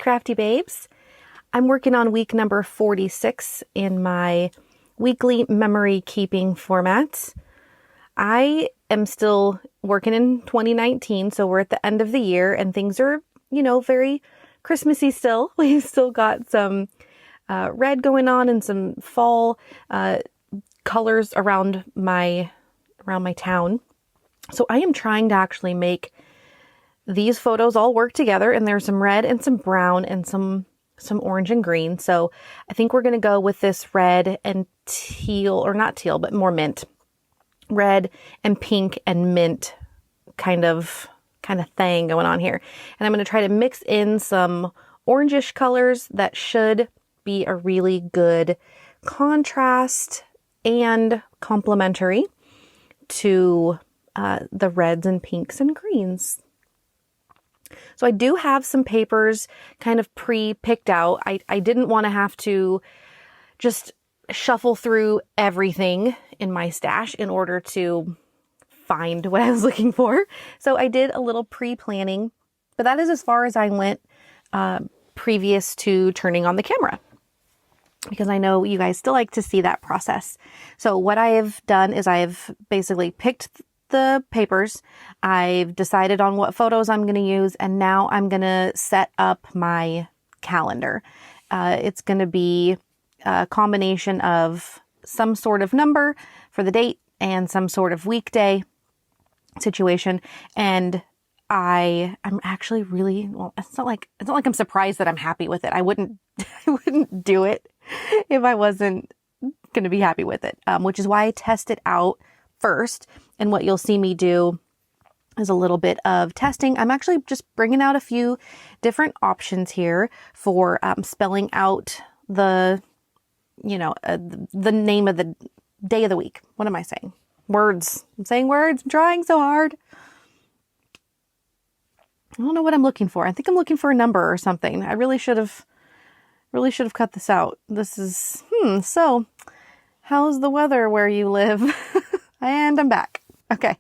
Crafty Babes. I'm working on week number 46 in my weekly memory keeping format. I am still working in 2019, so we're at the end of the year and things are, very Christmassy still. We've still got some red going on and some fall colors around my town. So I am trying to actually make these photos all work together, and there's some red and some brown and some orange and green. So I think we're going to go with this red and teal, or not teal, but more mint. Red and pink and mint kind of thing going on here. And I'm going to try to mix in some orangish colors that should be a really good contrast and complementary to the reds and pinks and greens. So I do have some papers kind of pre-picked out. I didn't want to have to just shuffle through everything in my stash in order to find what I was looking for. So I did a little pre-planning, but that is as far as I went previous to turning on the camera, because I know you guys still like to see that process. So what I have done is I've basically picked the papers, I've decided on what photos I'm going to use, and now I'm going to set up my calendar. It's going to be a combination of some sort of number for the date and some sort of weekday situation. And I'm actually really, well, it's not like I'm surprised that I'm happy with it. I wouldn't do it if I wasn't going to be happy with it, which is why I test it out first. And what you'll see me do is a little bit of testing. I'm actually just bringing out a few different options here for spelling out the name of the day of the week. What am I saying? Words. I'm saying words. I'm trying so hard. I don't know what I'm looking for. I think I'm looking for a number or something. I really should have cut this out. This is, so how's the weather where you live? And I'm back. Okay.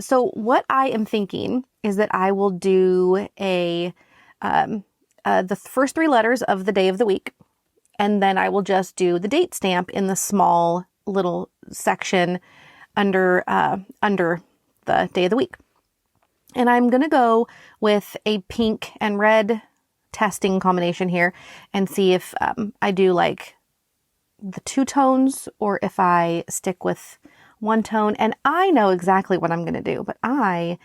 So what I am thinking is that I will do the first three letters of the day of the week, and then I will just do the date stamp in the small little section under the day of the week. And I'm going to go with a pink and red testing combination here and see if I do like the two tones or if I stick with one tone. And I know exactly what I'm going to do, but I'm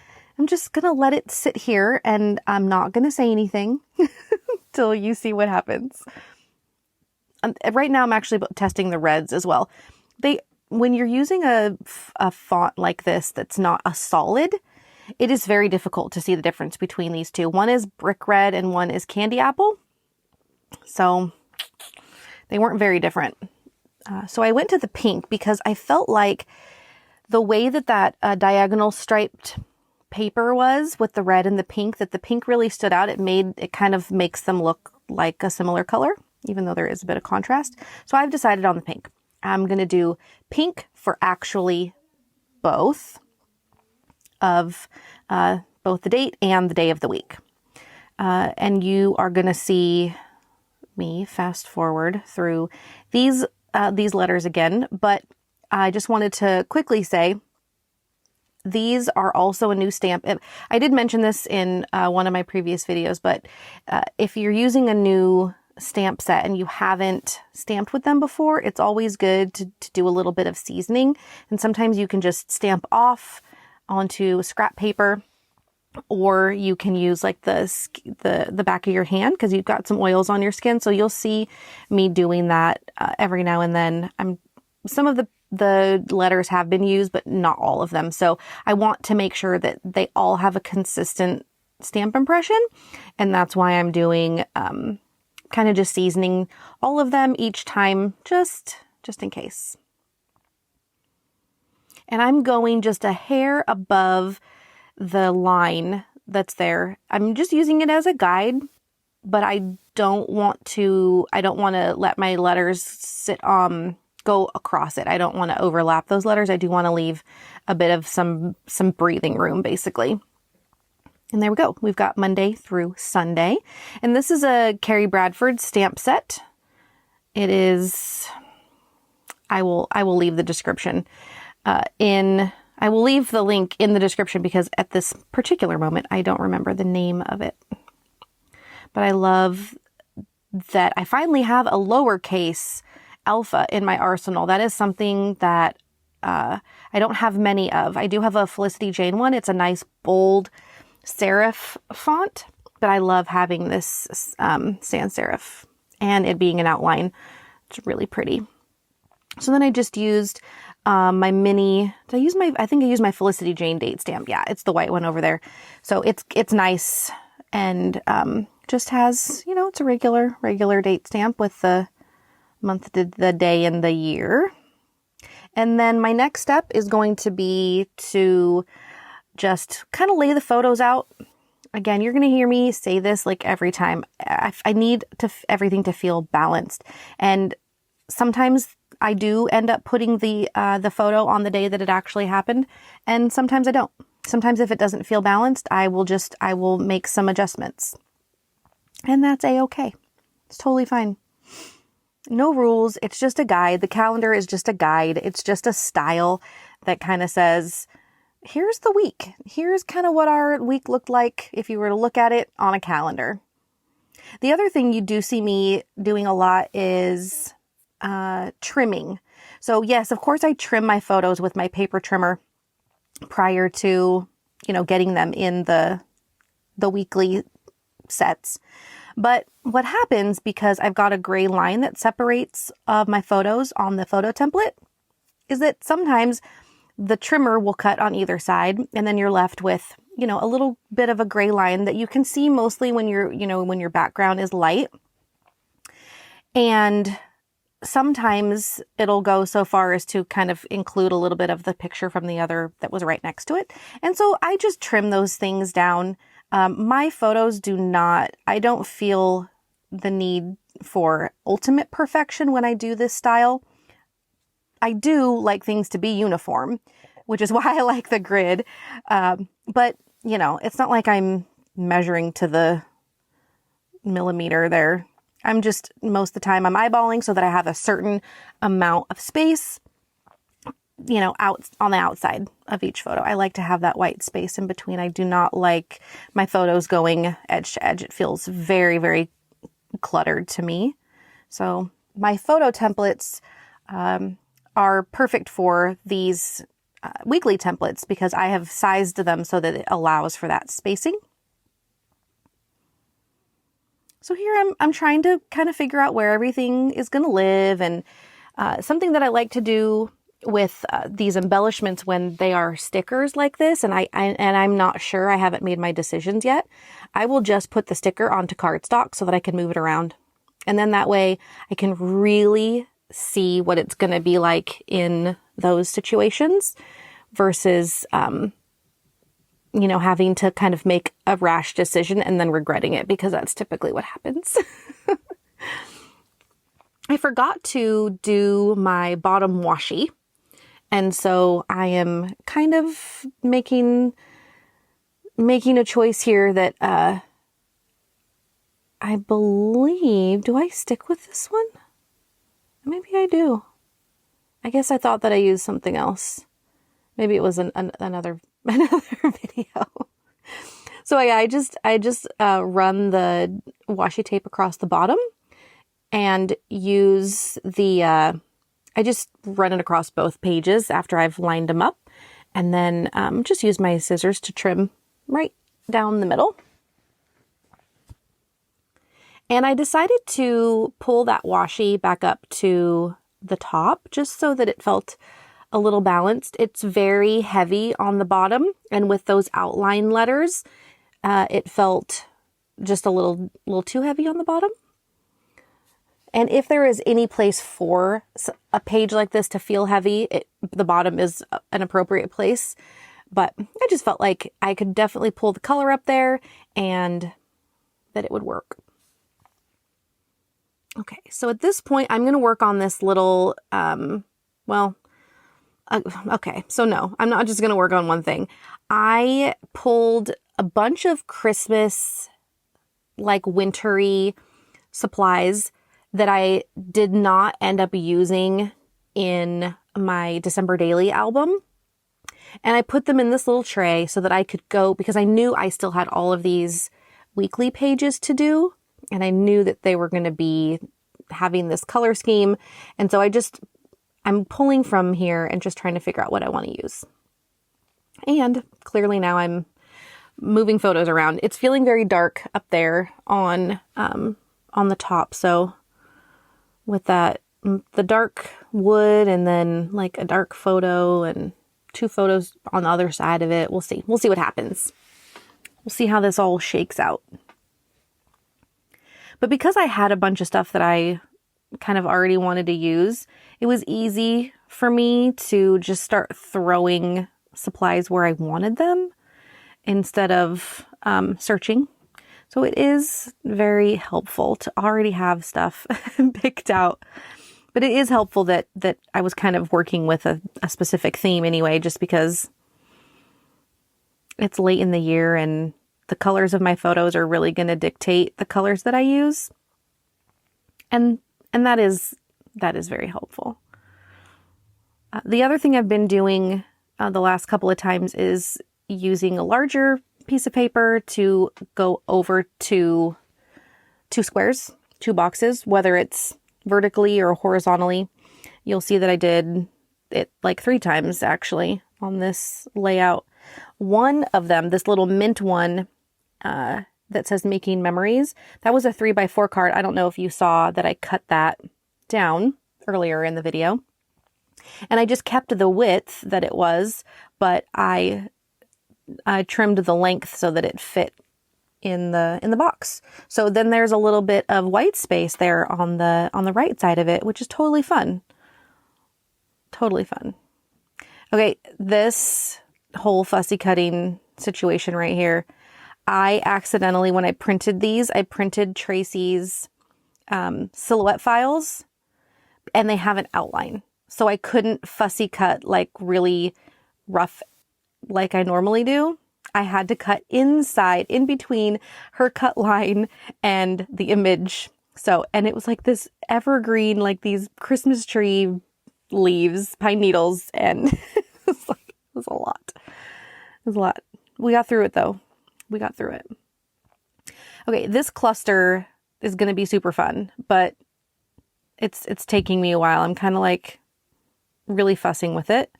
just going to let it sit here and I'm not going to say anything till you see what happens. Right now I'm actually testing the reds as well. When you're using a font like this that's not a solid, it is very difficult to see the difference between these two. One is brick red and one is candy apple. So they weren't very different. So I went to the pink because I felt like the way that diagonal striped paper was with the red and the pink, that the pink really stood out. It kind of makes them look like a similar color, even though there is a bit of contrast. So I've decided on the pink. I'm going to do pink for actually both of both the date and the day of the week. And you are going to see me fast forward through these letters again, but I just wanted to quickly say these are also a new stamp. I did mention this in one of my previous videos, but if you're using a new stamp set and you haven't stamped with them before, it's always good to do a little bit of seasoning. And sometimes you can just stamp off onto scrap paper, or you can use like the back of your hand because you've got some oils on your skin. So you'll see me doing that every now and then. Some of the letters have been used, but not all of them. So I want to make sure that they all have a consistent stamp impression. And that's why I'm doing kind of just seasoning all of them each time, just in case. And I'm going just a hair above the line that's there. I'm just using it as a guide, but I don't want to let my letters go across it. I don't want to overlap those letters. I do want to leave a bit of some breathing room, basically. And there we go. We've got Monday through Sunday. And this is a Carrie Bradford stamp set. It is, I will leave the description I will leave the link in the description because at this particular moment, I don't remember the name of it. But I love that I finally have a lowercase alpha in my arsenal. That is something that I don't have many of. I do have a Felicity Jane one. It's a nice bold serif font, but I love having this sans serif and it being an outline. It's really pretty. So then I just used my mini, I think I used my Felicity Jane date stamp. Yeah, it's the white one over there. So it's nice and just has, it's a regular date stamp with the month, the day, and the year. And then my next step is going to be to just kind of lay the photos out. Again, you're going to hear me say this like every time. I need everything to feel balanced. And sometimes I do end up putting the photo on the day that it actually happened. And sometimes I don't. Sometimes if it doesn't feel balanced, I will make some adjustments. And that's a-okay. It's totally fine. No rules. It's just a guide. The calendar is just a guide. It's just a style that kind of says, here's the week. Here's kind of what our week looked like if you were to look at it on a calendar. The other thing you do see me doing a lot is trimming. So yes, of course I trim my photos with my paper trimmer prior to, getting them in the weekly sets. But what happens, because I've got a gray line that separates my photos on the photo template, is that sometimes the trimmer will cut on either side and then you're left with, a little bit of a gray line that you can see mostly when when your background is light. And sometimes it'll go so far as to kind of include a little bit of the picture from the other that was right next to it. And so I just trim those things down. My photos I don't feel the need for ultimate perfection when I do this style. I do like things to be uniform, which is why I like the grid. But, it's not like I'm measuring to the millimeter there. I'm just, most of the time I'm eyeballing so that I have a certain amount of space, out on the outside of each photo. I like to have that white space in between. I do not like my photos going edge to edge. It feels very, very cluttered to me. So my photo templates are perfect for these weekly templates because I have sized them so that it allows for that spacing. So here I'm trying to kind of figure out where everything is going to live, and something that I like to do with these embellishments when they are stickers like this, and I'm not sure, I haven't made my decisions yet. I will just put the sticker onto cardstock so that I can move it around, and then that way I can really see what it's going to be like in those situations versus having to kind of make a rash decision and then regretting it, because that's typically what happens. I forgot to do my bottom washi. And so I am kind of making a choice here that, I believe, do I stick with this one? Maybe I do. I guess I thought that I used something else. Maybe it was another video. So yeah, I just run the washi tape across the bottom and use I just run it across both pages after I've lined them up, and then just use my scissors to trim right down the middle. And I decided to pull that washi back up to the top just so that it felt a little balanced. It's very heavy on the bottom, and with those outline letters, it felt just a little too heavy on the bottom. And if there is any place for a page like this to feel heavy, the bottom is an appropriate place. But I just felt like I could definitely pull the color up there and that it would work. Okay, so at this point, I'm going to work on this little, okay, so no, I'm not just going to work on one thing. I pulled a bunch of Christmas, like wintry supplies that I did not end up using in my December Daily album. And I put them in this little tray so that I could go, because I knew I still had all of these weekly pages to do. And I knew that they were going to be having this color scheme. And so I'm pulling from here and just trying to figure out what I want to use. And clearly now I'm moving photos around. It's feeling very dark up there on the top. So with that, the dark wood and then like a dark photo and 2 photos on the other side of it. We'll see. We'll see what happens. We'll see how this all shakes out. But because I had a bunch of stuff that I kind of already wanted to use, it was easy for me to just start throwing supplies where I wanted them instead of searching. So it is very helpful to already have stuff picked out. But it is helpful that I was kind of working with a specific theme anyway, just because it's late in the year and the colors of my photos are really going to dictate the colors that I use. And that is very helpful. The other thing I've been doing the last couple of times is using a larger piece of paper to go over to 2 squares, 2 boxes, whether it's vertically or horizontally. You'll see that I did it like 3 times actually on this layout. One of them, this little mint one that says Making Memories, that was a 3x4 card. I don't know if you saw that I cut that down earlier in the video. And I just kept the width that it was, but I trimmed the length so that it fit in the box. So then there's a little bit of white space there on the right side of it, which is totally fun. Totally fun. Okay, this whole fussy cutting situation right here, I accidentally, when I printed these, I printed Tracy's silhouette files, and they have an outline. So I couldn't fussy cut like really rough like I normally do. I had to cut inside, in between her cut line and the image. So, and it was like this evergreen, like these Christmas tree leaves, pine needles, and it was a lot. It was a lot. We got through it though. We got through it. Okay, this cluster is going to be super fun, but it's taking me a while. I'm kind of like really fussing with it.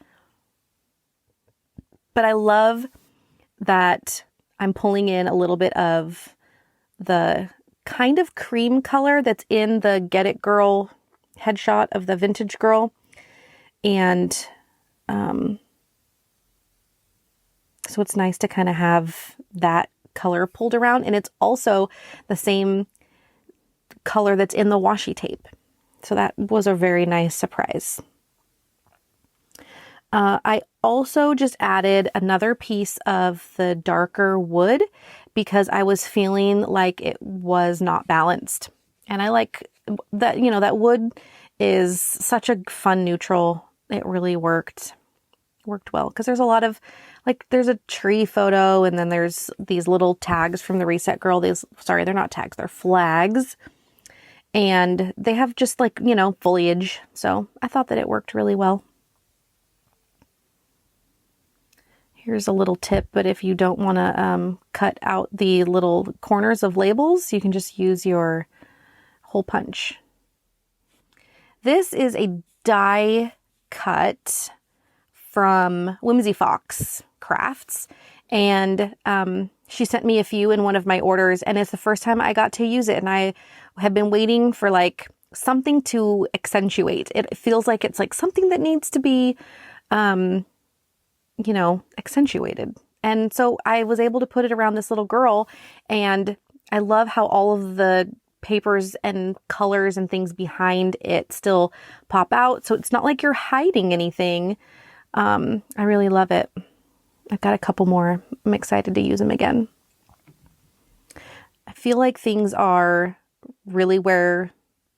But I love that I'm pulling in a little bit of the kind of cream color that's in the Get It Girl headshot of the vintage girl. And so it's nice to kind of have that color pulled around. And it's also the same color that's in the washi tape. So that was a very nice surprise. I also just added another piece of the darker wood because I was feeling like it was not balanced. And I like that, you know, that wood is such a fun neutral. It really worked well because there's a lot of, like, there's a tree photo and then there's these little tags from the Reset Girl. Sorry, they're not tags, they're flags. And they have just like, you know, foliage. So I thought that it worked really well. Here's a little tip, but if you don't want to cut out the little corners of labels, you can just use your hole punch. This is a die cut from Whimsy Fox Crafts, and she sent me a few in one of my orders, and it's the first time I got to use it, and I have been waiting for like something to accentuate. It feels like it's like something that needs to be you know, accentuated. And so I was able to put it around this little girl, and I love how all of the papers and colors and things behind it still pop out. So it's not like you're hiding anything. I really love it. I've got a couple more. I'm excited to use them again. I feel like things are really where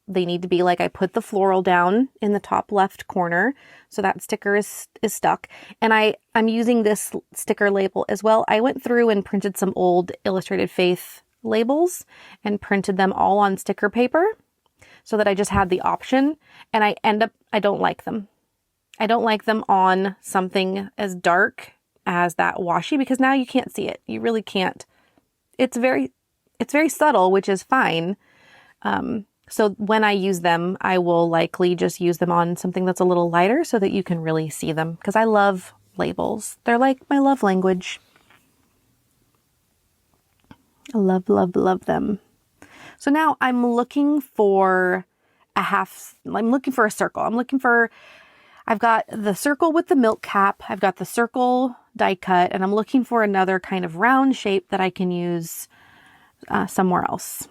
they need to be. Like I put the floral down in the top left corner, so that sticker is stuck. And I'm using this sticker label as well. I went through and printed some old Illustrated Faith labels and printed them all on sticker paper so that I just had the option, and I don't like them. I don't like them on something as dark as that washi, because now you can't see it. You really can't. It's very subtle, which is fine. So when I use them, I will likely just use them on something that's a little lighter so that you can really see them, because I love labels. They're like my love language. I love, love, love them. So now I'm looking for I'm looking for a circle. I've got the circle with the milk cap. I've got the circle die cut, and I'm looking for another kind of round shape that I can use somewhere else.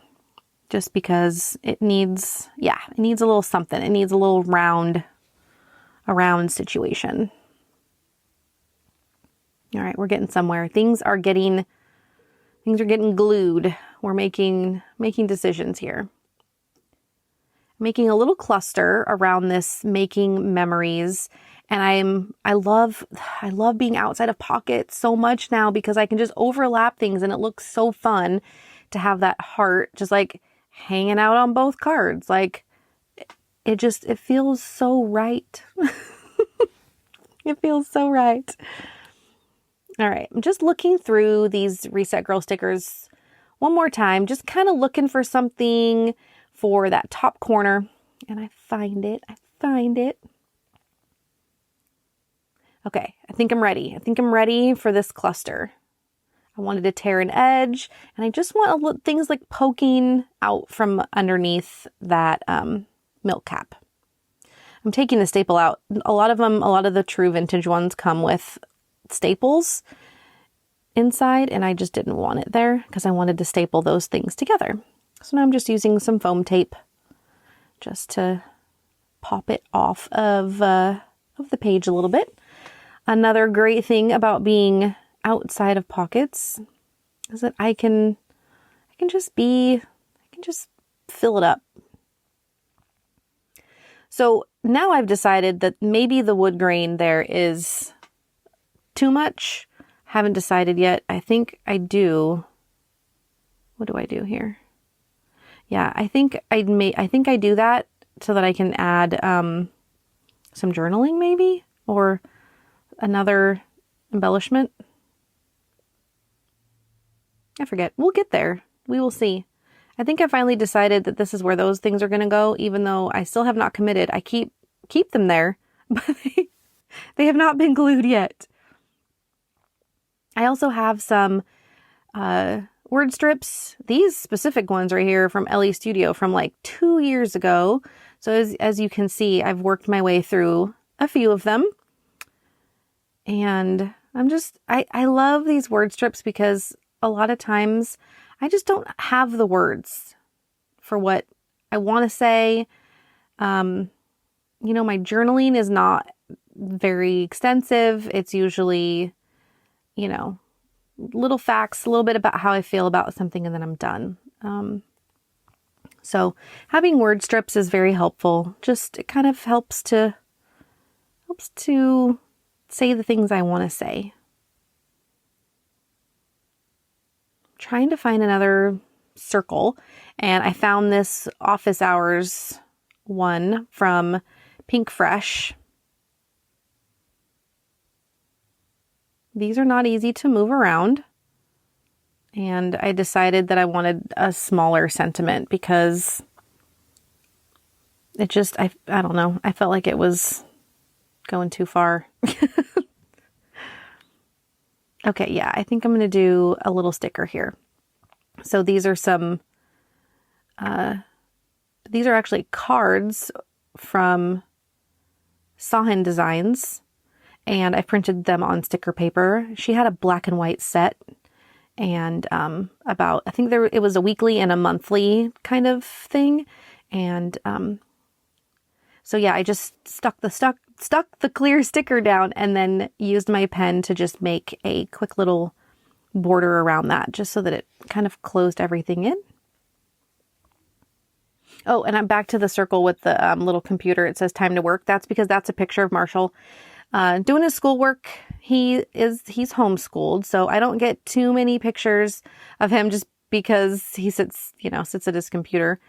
Just because it needs a little something. It needs a little round situation. All right, we're getting somewhere. Things are getting glued. We're making decisions here. Making a little cluster around this making memories. And I love being outside of pockets so much now, because I can just overlap things, and it looks so fun to have that heart just like hanging out on both cards. Like it feels so right. It feels so right. All right. I'm just looking through these Reset Girl stickers one more time, just kind of looking for something for that top corner, and I find it. Okay, I think I'm ready for this cluster. I wanted to tear an edge, and I just want things like poking out from underneath that milk cap. I'm taking the staple out. A lot of the true vintage ones come with staples inside, and I just didn't want it there because I wanted to staple those things together. So now I'm just using some foam tape just to pop it off of the page a little bit. Another great thing about being outside of pockets is that I can just fill it up. So now I've decided that maybe the wood grain there is too much. Haven't decided yet. I think I do. What do I do here? Yeah, I think I do that so that I can add some journaling maybe, or another embellishment. I forget. We'll get there. We will see. I think I finally decided that this is where those things are going to go, even though I still have not committed. I keep them there, but they have not been glued yet. I also have some word strips. These specific ones right here from Ellie Studio from like 2 years ago. So as you can see, I've worked my way through a few of them. And I love these word strips because a lot of times I just don't have the words for what I want to say. My journaling is not very extensive. It's usually, little facts, a little bit about how I feel about something, and then I'm done. So having word strips is very helpful. Just it kind of helps to say the things I want to say. Trying to find another circle, and I found this office hours one from Pink Fresh. These are not easy to move around, and I decided that I wanted a smaller sentiment because it just, I don't know, I felt like it was going too far. Okay, yeah, I think I'm going to do a little sticker here. So these are these are actually cards from Sahin Designs, and I printed them on sticker paper. She had a black and white set, and I think it was a weekly and a monthly kind of thing. And so yeah, I just stuck the clear sticker down and then used my pen to just make a quick little border around that, just so that it kind of closed everything in. Oh, and I'm back to the circle with the little computer. It says time to work. That's because that's a picture of Marshall doing his schoolwork. He's homeschooled, so I don't get too many pictures of him just because he sits at his computer.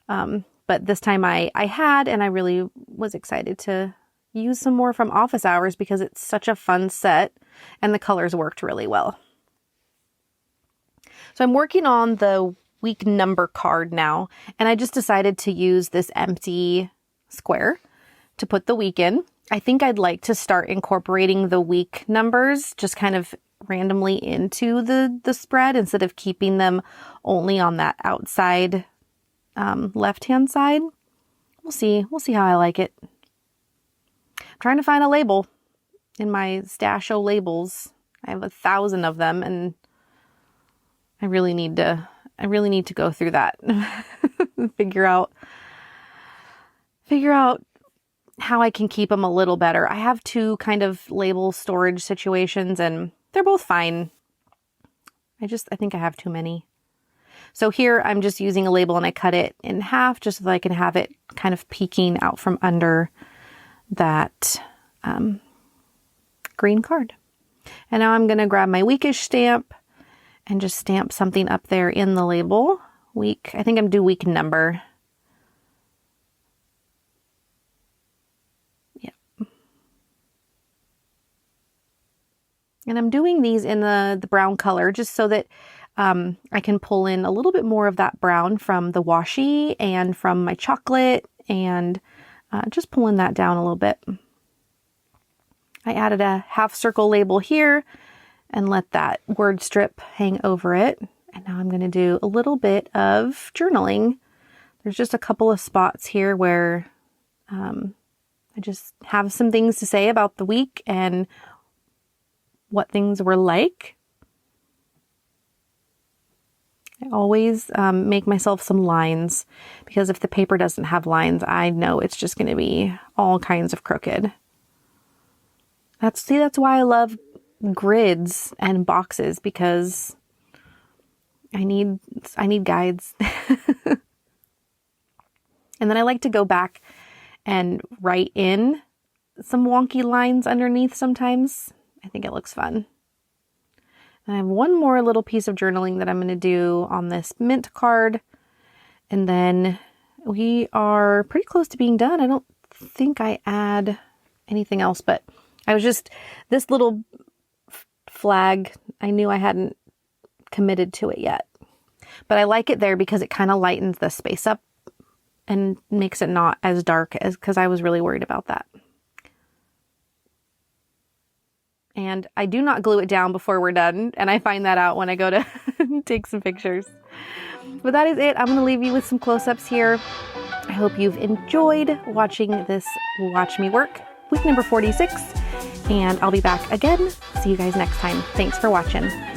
But this time I had, and I really was excited to use some more from office hours because it's such a fun set and the colors worked really well. So I'm working on the week number card now, and I just decided to use this empty square to put the week in. I think I'd like to start incorporating the week numbers just kind of randomly into the spread instead of keeping them only on that outside left-hand side. We'll see how I like it. I'm trying to find a label in my stash of labels. I have 1,000 of them, and I really need to go through that and figure out how I can keep them a little better. I have 2 kind of label storage situations, and they're both fine. I think I have too many. So here I'm just using a label and I cut it in half just so that I can have it kind of peeking out from under that green card. And now I'm going to grab my weekish stamp and just stamp something up there in the label. Week, I think I'm due week number. Yep. And I'm doing these in the brown color just so that I can pull in a little bit more of that brown from the washi and from my chocolate, and just pulling that down a little bit. I added a half circle label here and let that word strip hang over it. And now I'm going to do a little bit of journaling. There's just a couple of spots here where I just have some things to say about the week and what things were like. I always make myself some lines because if the paper doesn't have lines, I know it's just going to be all kinds of crooked. That's why I love grids and boxes, because I need guides. And then I like to go back and write in some wonky lines underneath sometimes. I think it looks fun. And I have one more little piece of journaling that I'm going to do on this mint card. And then we are pretty close to being done. I don't think I add anything else, but I was just, this little flag, I knew I hadn't committed to it yet. But I like it there because it kind of lightens the space up and makes it not as dark as, because I was really worried about that. And I do not glue it down before we're done. And I find that out when I go to take some pictures. But that is it. I'm going to leave you with some close-ups here. I hope you've enjoyed watching this Watch Me Work, week number 46. And I'll be back again. See you guys next time. Thanks for watching.